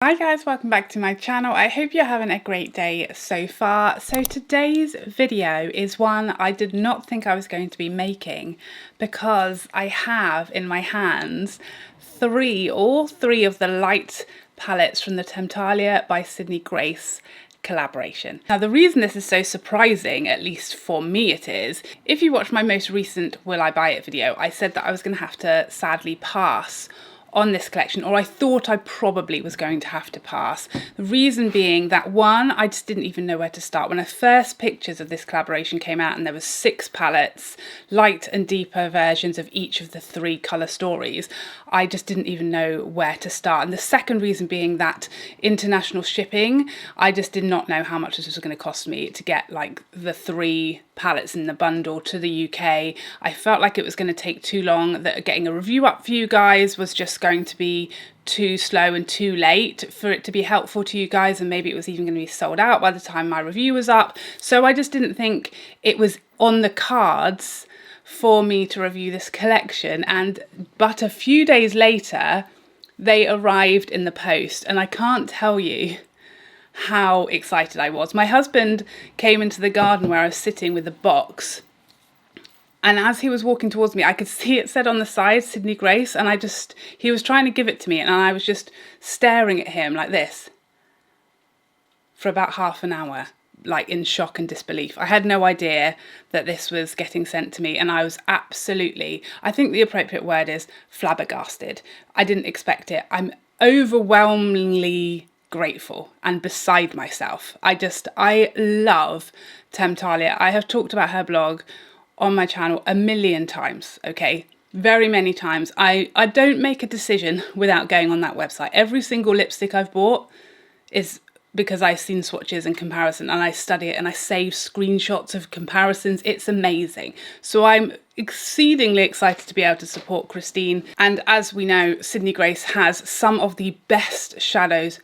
Hi guys, welcome back to my channel. I hope you're having a great day so far. So today's video is one I did not think I was going to be making because I have in my hands all three of the light palettes from the Temptalia by Sydney Grace collaboration. Now the reason this is so surprising, at least for me it is, if you watch my most recent Will I Buy It video, I said that I was going to have to sadly pass on this collection, or I thought I probably was going to have to pass. The reason being that one, I just didn't even know where to start. When the first pictures of this collaboration came out and there was 6 palettes, light and deeper versions of each of the 3 colour stories, I just didn't even know where to start. And the second reason being that international shipping, I just did not know how much this was going to cost me to get like the 3 palettes in the bundle to the UK. I felt like it was going to take too long, that getting a review up for you guys was just going to be too slow and too late for it to be helpful to you guys, and maybe it was even going to be sold out by the time my review was up. So I just didn't think it was on the cards for me to review this collection, but a few days later they arrived in the post, and I can't tell you how excited I was. My husband came into the garden where I was sitting with the box, and as he was walking towards me, I could see it said on the side, Sydney Grace, and he was trying to give it to me, and I was just staring at him like this for about half an hour, like in shock and disbelief. I had no idea that this was getting sent to me, and I was absolutely, I think the appropriate word is flabbergasted. I didn't expect it. I'm overwhelmingly grateful and beside myself. I love Temptalia. I have talked about her blog on my channel a million times, okay? Very many times. I don't make a decision without going on that website. Every single lipstick I've bought is because I've seen swatches and comparison, and I study it and I save screenshots of comparisons. It's amazing. So I'm exceedingly excited to be able to support Christine. And as we know, Sydney Grace has some of the best shadows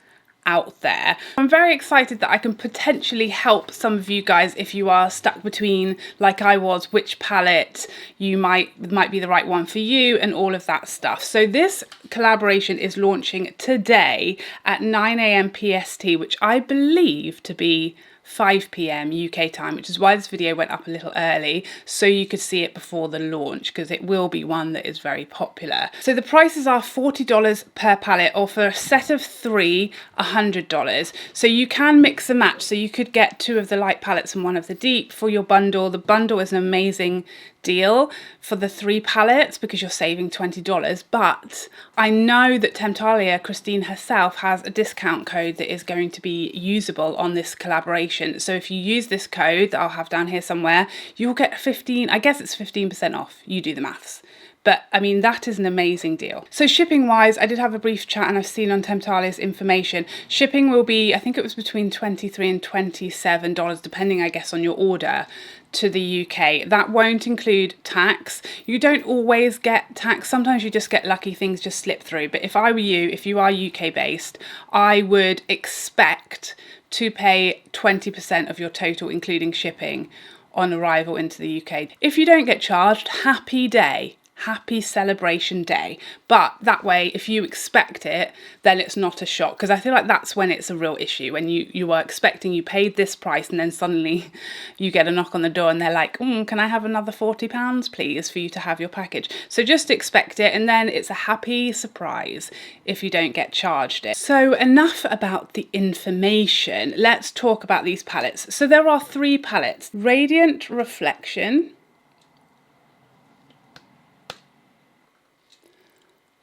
out there. I'm very excited that I can potentially help some of you guys if you are stuck between, like I was, which palette you might be the right one for you and all of that stuff. So this collaboration is launching today at 9 AM PST, which I believe to be 5 PM UK time, which is why this video went up a little early, so you could see it before the launch, because it will be one that is very popular. So the prices are $40 per palette, or for a set of 3, $100. So you can mix and match, so you could get 2 of the light palettes and 1 of the deep for your bundle. The bundle is an amazing deal for the 3 palettes because you're saving $20, but I know that Temptalia, Christine herself, has a discount code that is going to be usable on this collaboration. So if you use this code that I'll have down here somewhere, you'll get 15% off. You do the maths. But I mean, that is an amazing deal. So shipping wise, I did have a brief chat and I've seen on Temptalia's information, shipping will be, I think it was between $23 and $27, depending, I guess, on your order to the UK. That won't include tax. You don't always get tax. Sometimes you just get lucky, things just slip through. But if I were you, if you are UK based, I would expect to pay 20% of your total, including shipping, on arrival into the UK. If you don't get charged, happy day. Happy celebration day. But that way, if you expect it, then it's not a shock, because I feel like that's when it's a real issue, when you are expecting, you paid this price, and then suddenly you get a knock on the door and they're like, can I have another £40 please for you to have your package? So just expect it, and then it's a happy surprise if you don't get charged it. So enough about the information, let's talk about these palettes. So there are 3 palettes: Radiant Reflection,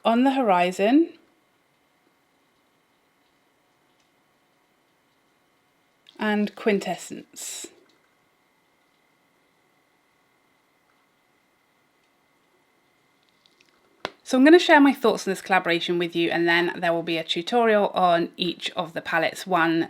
On the Horizon, and Quintessence. So I'm going to share my thoughts on this collaboration with you, and then there will be a tutorial on each of the palettes, 1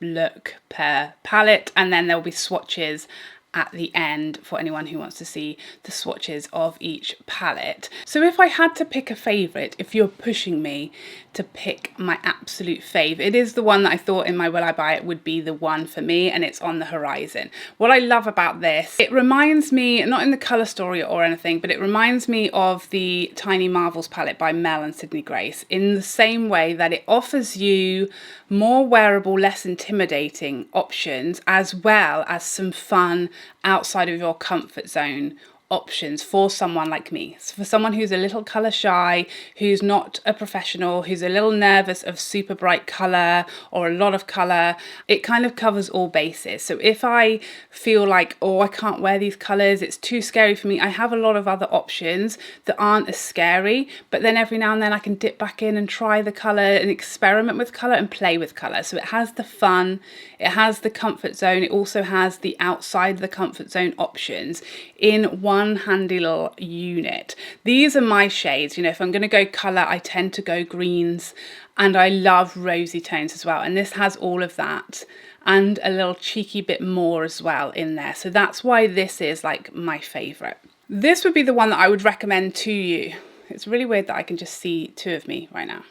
look per palette, and then there will be swatches at the end for anyone who wants to see the swatches of each palette. So if I had to pick a favourite, if you're pushing me to pick my absolute fave, it is the one that I thought in my will I buy it would be the one for me, and it's On the Horizon. What I love about this, it reminds me, not in the colour story or anything, but it reminds me of the Tiny Marvels palette by Mel and Sydney Grace, in the same way that it offers you more wearable, less intimidating options, as well as some fun outside of your comfort zone options for someone like me. So for someone who's a little colour shy, who's not a professional, who's a little nervous of super bright colour or a lot of colour, it kind of covers all bases. So if I feel like, oh, I can't wear these colours, it's too scary for me, I have a lot of other options that aren't as scary, but then every now and then I can dip back in and try the colour and experiment with colour and play with colour. So it has the fun, it has the comfort zone, it also has the outside the comfort zone options in one handy little unit. These are my shades. You know, if I'm going to go colour, I tend to go greens, and I love rosy tones as well, and this has all of that and a little cheeky bit more as well in there. So that's why this is like my favourite. This would be the one that I would recommend to you. It's really weird that I can just see two of me right now.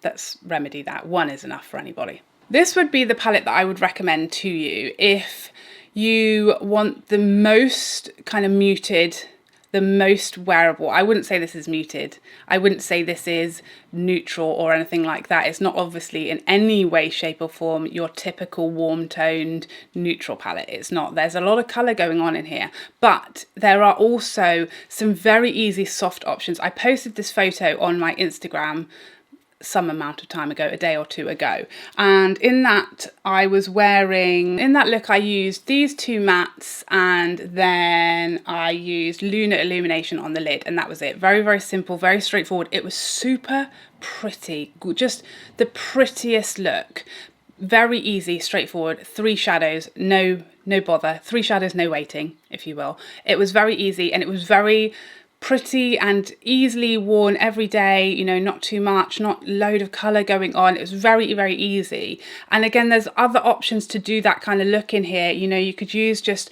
Let's remedy that. One is enough for anybody. This would be the palette that I would recommend to you if you want the most kind of muted, the most wearable. I wouldn't say this is muted. I wouldn't say this is neutral or anything like that. It's not obviously in any way, shape or form your typical warm toned neutral palette. It's not. There's a lot of colour going on in here, but there are also some very easy soft options. I posted this photo on my Instagram some amount of time ago, a day or two ago, and in that I was wearing, in that look I used these two mattes, and then I used Lunar Illumination on the lid, and that was it. Very, very simple, very straightforward. It was super pretty, just the prettiest look. Very easy, straightforward, 3 shadows, no bother, 3 shadows, no waiting, if you will. It was very easy, and it was very pretty and easily worn every day, you know, not too much, not load of colour going on. It was very, very easy. And again, there's other options to do that kind of look in here. You know, you could use just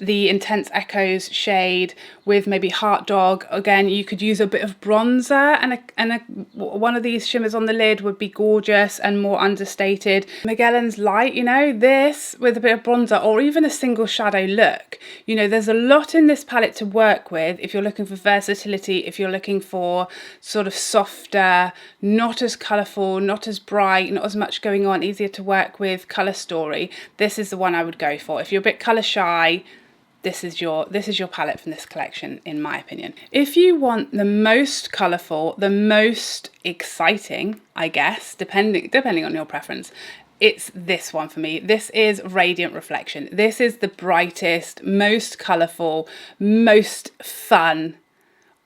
the Intense Echoes shade with maybe Heart Dog. Again, you could use a bit of bronzer, and one of these shimmers on the lid would be gorgeous and more understated. Magellan's Light, you know, this with a bit of bronzer, or even a single shadow look. You know, there's a lot in this palette to work with if you're looking for versatility, if you're looking for sort of softer, not as colourful, not as bright, not as much going on, easier to work with colour story. This is the one I would go for. If you're a bit colour shy, this is your palette from this collection, in my opinion. If you want the most colourful, the most exciting, I guess, depending on your preference, it's this one for me. This is Radiant Reflection. This is the brightest, most colourful, most fun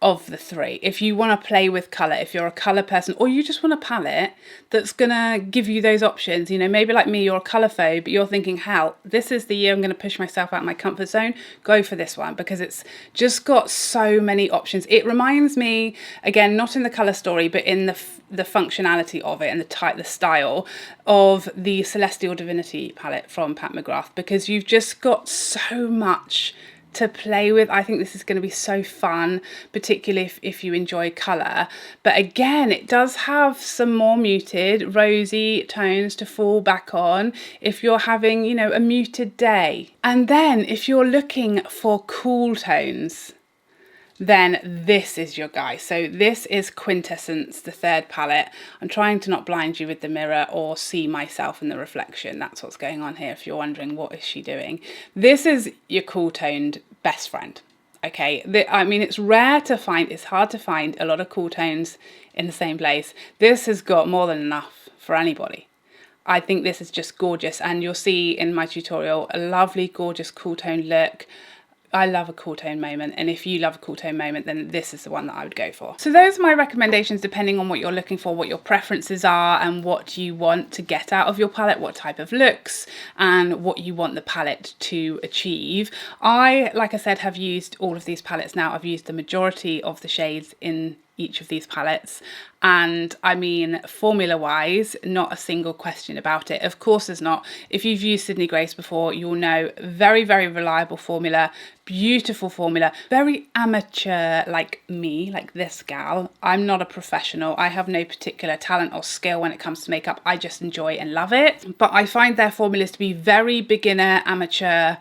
of the three. If you want to play with colour, if you're a colour person, or you just want a palette that's gonna give you those options, you know, maybe like me, you're a colour phobe, but you're thinking, hell, this is the year I'm gonna push myself out of my comfort zone, go for this one, because it's just got so many options. It reminds me, again, not in the colour story, but in the functionality of it and the style of the Celestial Divinity palette from Pat McGrath, because you've just got so much to play with. I think this is going to be so fun, particularly if you enjoy colour. But again, it does have some more muted, rosy tones to fall back on if you're having, you know, a muted day. And then if you're looking for cool tones, then this is your guy. So this is Quintessence, the third palette. I'm trying to not blind you with the mirror or see myself in the reflection. That's what's going on here, if you're wondering what is she doing. This is your cool toned best friend. Okay, I mean, it's rare to find, it's hard to find a lot of cool tones in the same place. This has got more than enough for anybody. I think this is just gorgeous, and you'll see in my tutorial a lovely, gorgeous cool tone look. I love a cool tone moment, and if you love a cool tone moment, then this is the one that I would go for. So those are my recommendations, depending on what you're looking for, what your preferences are, and what you want to get out of your palette, what type of looks, and what you want the palette to achieve. I, like I said, have used all of these palettes now. I've used the majority of the shades in each of these palettes, and I mean formula wise, not a single question about it. Of course there's not. If you've used Sydney Grace before, you'll know very, very reliable formula, beautiful formula, very amateur like me, like this gal. I'm not a professional. I have no particular talent or skill when it comes to makeup. I just enjoy and love it. But I find their formulas to be very beginner, amateur,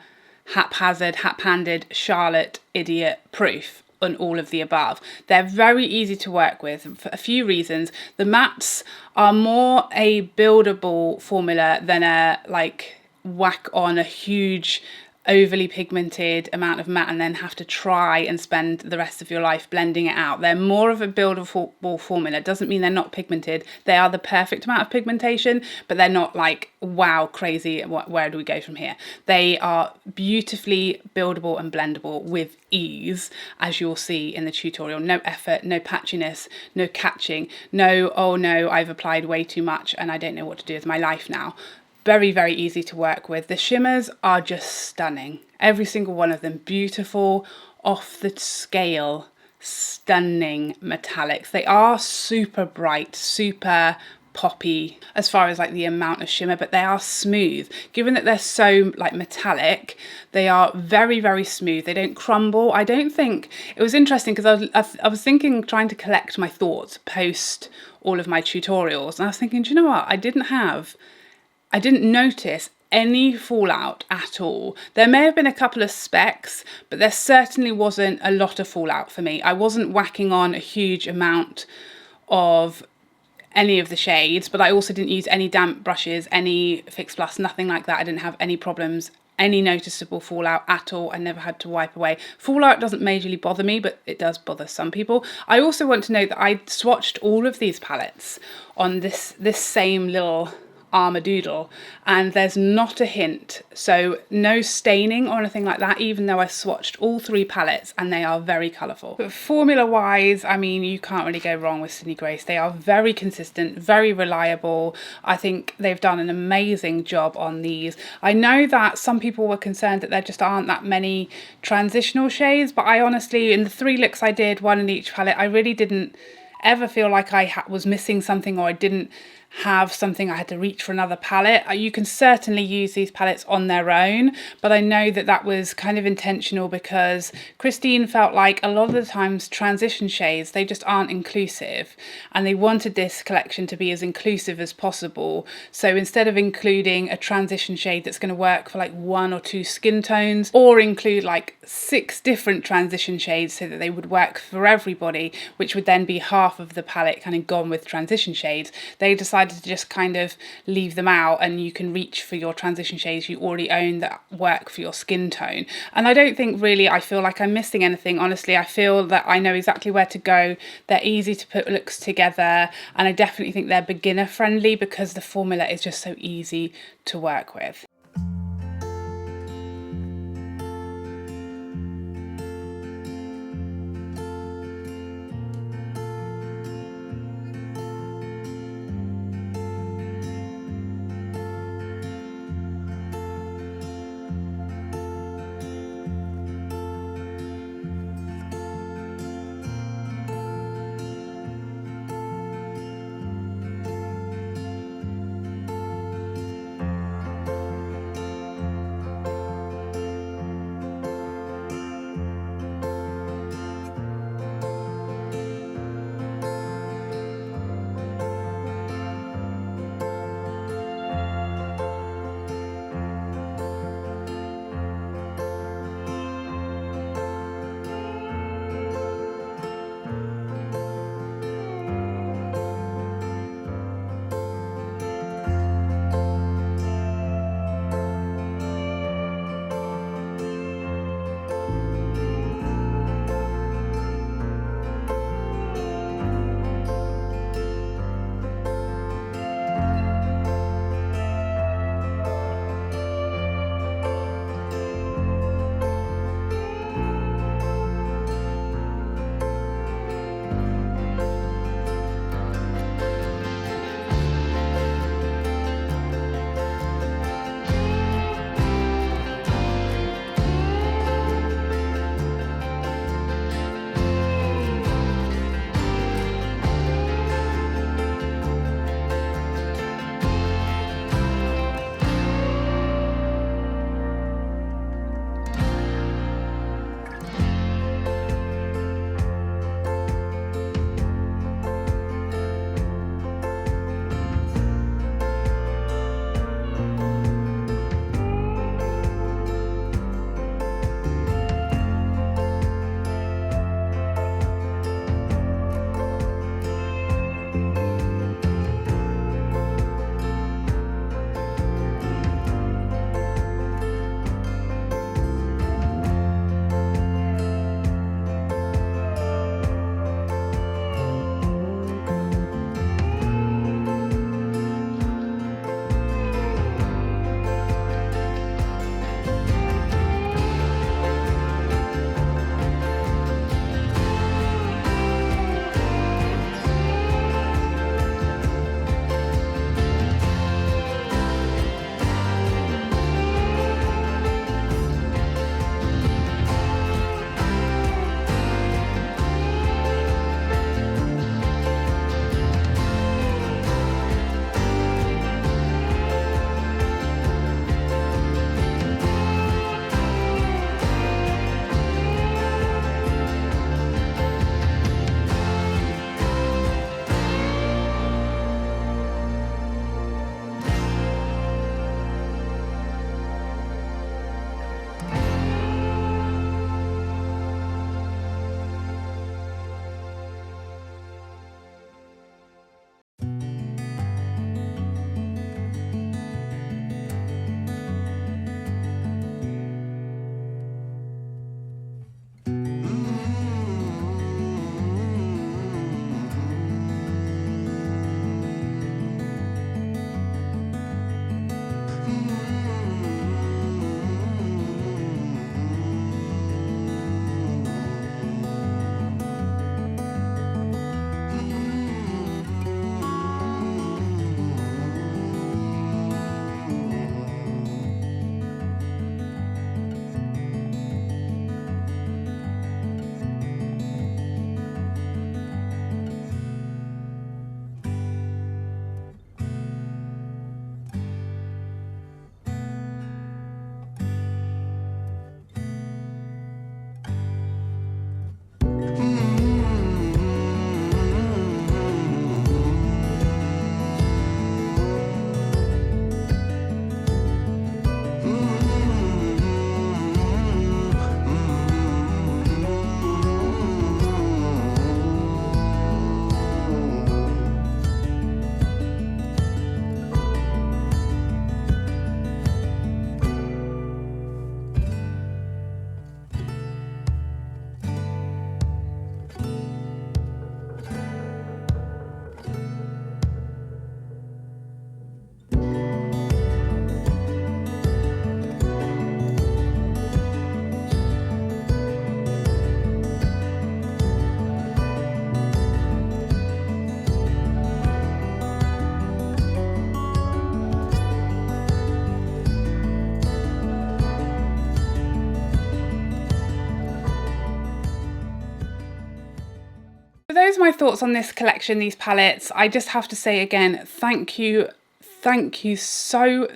haphazard, hap-handed, Charlotte, idiot proof on all of the above. They're very easy to work with for a few reasons. The mattes are more a buildable formula than a like whack on a huge overly pigmented amount of matte and then have to try and spend the rest of your life blending it out. They're more of a buildable formula. Doesn't mean they're not pigmented. They are the perfect amount of pigmentation, but they're not like, wow, crazy, where do we go from here? They are beautifully buildable and blendable with ease, as you'll see in the tutorial. No effort, no patchiness, no catching, no, oh no, I've applied way too much and I don't know what to do with my life now. Very, very easy to work with. The shimmers are just stunning. Every single one of them beautiful, off the scale, stunning metallics. They are super bright, super poppy as far as like the amount of shimmer, but they are smooth. Given that they're so like metallic, they are very, very smooth. They don't crumble. I don't think, it was interesting because I was thinking, trying to collect my thoughts post all of my tutorials, and I was thinking, do you know what? I didn't notice any fallout at all. There may have been a couple of specks, but there certainly wasn't a lot of fallout for me. I wasn't whacking on a huge amount of any of the shades, but I also didn't use any damp brushes, any Fix Plus, nothing like that. I didn't have any problems, any noticeable fallout at all. I never had to wipe away. Fallout doesn't majorly bother me, but it does bother some people. I also want to note that I swatched all of these palettes on this same little Armadoodle, and there's not a hint, so no staining or anything like that, even though I swatched all three palettes and they are very colourful. But formula wise, I mean, you can't really go wrong with Sydney Grace. They are very consistent, very reliable. I think they've done an amazing job on these. I know that some people were concerned that there just aren't that many transitional shades, but I honestly, in the 3 looks I did, 1 in each palette, I really didn't ever feel like I was missing something, or I didn't have something I had to reach for another palette. You can certainly use these palettes on their own, but I know that that was kind of intentional because Christine felt like a lot of the times transition shades, they just aren't inclusive, and they wanted this collection to be as inclusive as possible. So instead of including a transition shade that's going to work for like 1 or 2 skin tones, or include like 6 different transition shades so that they would work for everybody, which would then be half of the palette kind of gone with transition shades, they decided to just kind of leave them out, and you can reach for your transition shades you already own that work for your skin tone. And I don't think really I feel like I'm missing anything. Honestly, I feel that I know exactly where to go. They're easy to put looks together, and I definitely think they're beginner friendly because the formula is just so easy to work with. my thoughts on this collection, these palettes. I just have to say again, thank you so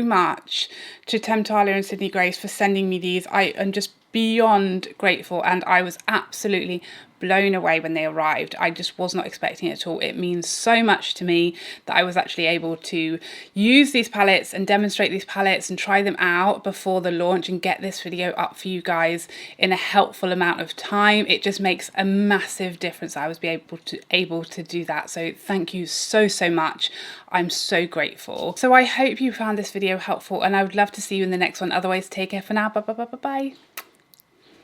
much to Temptalia and Sydney Grace for sending me these. I am just beyond grateful, and I was absolutely blown away when they arrived. I just was not expecting it at all. It means so much to me that I was actually able to use these palettes and demonstrate these palettes and try them out before the launch and get this video up for you guys in a helpful amount of time. It just makes a massive difference. I was able to do that. So thank you so much. I'm so grateful. So I hope you found this video helpful, and I would love to see you in the next one. Otherwise, take care for now. Bye.